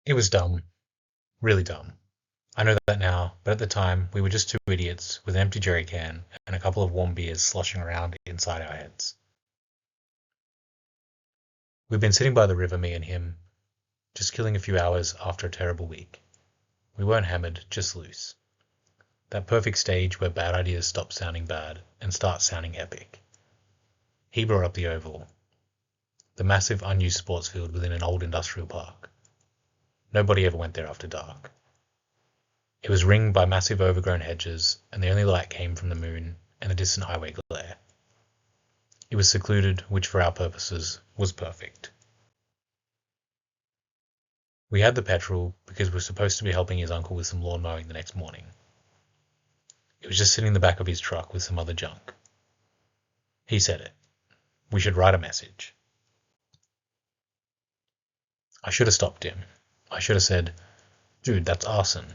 It was dumb, really dumb. I know that now, but at the time we were just two idiots with an empty jerry can and a couple of warm beers sloshing around inside our heads. We'd been sitting by the river, me and him, just killing a few hours after a terrible week. We weren't hammered, just loose. That perfect stage where bad ideas stop sounding bad and start sounding epic. He brought up the Oval, the massive unused sports field within an old industrial park. Nobody ever went there after dark. It was ringed by massive overgrown hedges, and the only light came from the moon and the distant highway glare. It was secluded, which for our purposes was perfect. We had the petrol because we were supposed to be helping his uncle with some lawn mowing the next morning. It was just sitting in the back of his truck with some other junk. He said it. We should write a message. I should have stopped him. I should have said, "Dude, that's arson."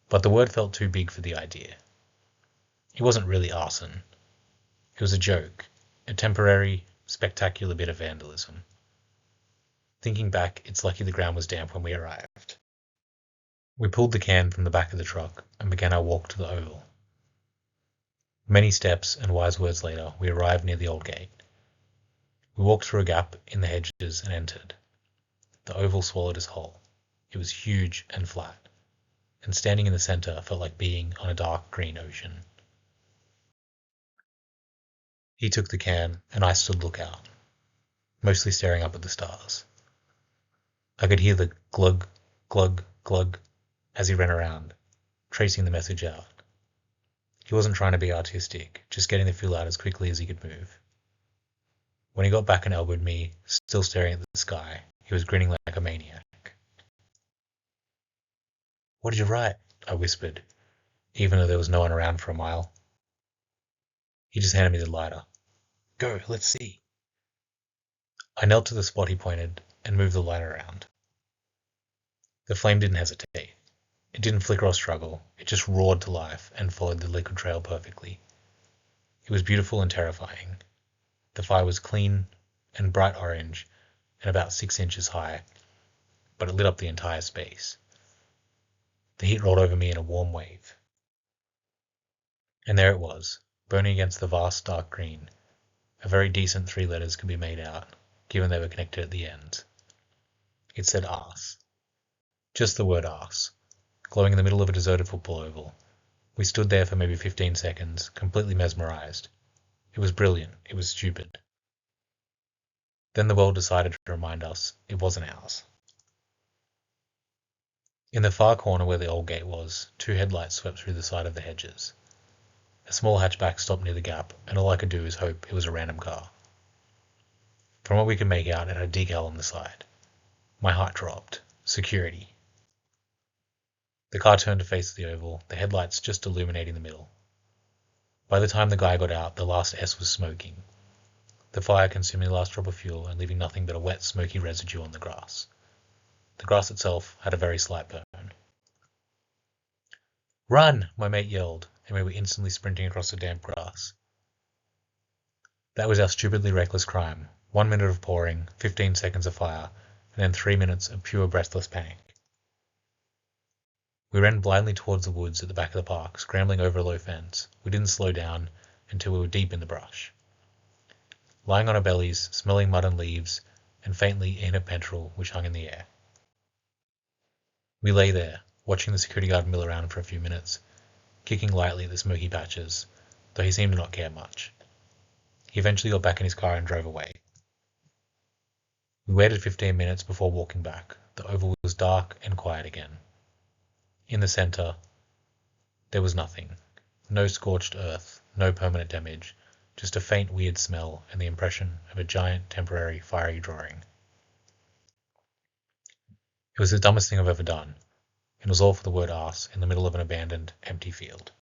But the word felt too big for the idea. It wasn't really arson. It was a joke, a temporary, spectacular bit of vandalism. Thinking back, it's lucky the ground was damp when we arrived. We pulled the can from the back of the truck and began our walk to the Oval. Many steps and wise words later, we arrived near the old gate. We walked through a gap in the hedges and entered. The Oval swallowed us whole. It was huge and flat, and standing in the center felt like being on a dark green ocean. He took the can, and I stood lookout, mostly staring up at the stars. I could hear the glug, glug, glug as he ran around, tracing the message out. He wasn't trying to be artistic, just getting the fill out as quickly as he could move. When he got back and elbowed me, still staring at the sky, he was grinning like a maniac. "What did you write?" I whispered, even though there was no one around for a mile. He just handed me the lighter. "Go, let's see." I knelt to the spot he pointed and moved the lighter around. The flame didn't hesitate. It didn't flicker or struggle. It just roared to life and followed the liquid trail perfectly. It was beautiful and terrifying. The fire was clean and bright orange and about 6 inches high, but it lit up the entire space. The heat rolled over me in a warm wave. And there it was, burning against the vast dark green. A very decent 3 letters could be made out, given they were connected at the ends. It said arse. Just the word arse, glowing in the middle of a deserted football oval. We stood there for maybe 15 seconds, completely mesmerized. It was brilliant. It was stupid. Then the world decided to remind us it wasn't ours. In the far corner where the old gate was, 2 headlights swept through the side of the hedges. A small hatchback stopped near the gap, and all I could do was hope it was a random car. From what we could make out, it had a decal on the side. My heart dropped. Security. The car turned to face the oval, the headlights just illuminating the middle. By the time the guy got out, the last S was smoking, the fire consuming the last drop of fuel and leaving nothing but a wet, smoky residue on the grass. The grass itself had a very slight burn. "Run!" my mate yelled, and we were instantly sprinting across the damp grass. That was our stupidly reckless crime. 1 minute of pouring, 15 seconds of fire, and then 3 minutes of pure breathless panic. We ran blindly towards the woods at the back of the park, scrambling over a low fence. We didn't slow down until we were deep in the brush. Lying on our bellies, smelling mud and leaves, and faintly in a petrol which hung in the air. We lay there, watching the security guard mill around for a few minutes, kicking lightly at the smoky patches, though he seemed to not care much. He eventually got back in his car and drove away. We waited 15 minutes before walking back. The oval was dark and quiet again. In the center, there was nothing. No scorched earth, no permanent damage, just a faint weird smell and the impression of a giant temporary fiery drawing. It was the dumbest thing I've ever done. It was all for the word arse in the middle of an abandoned, empty field.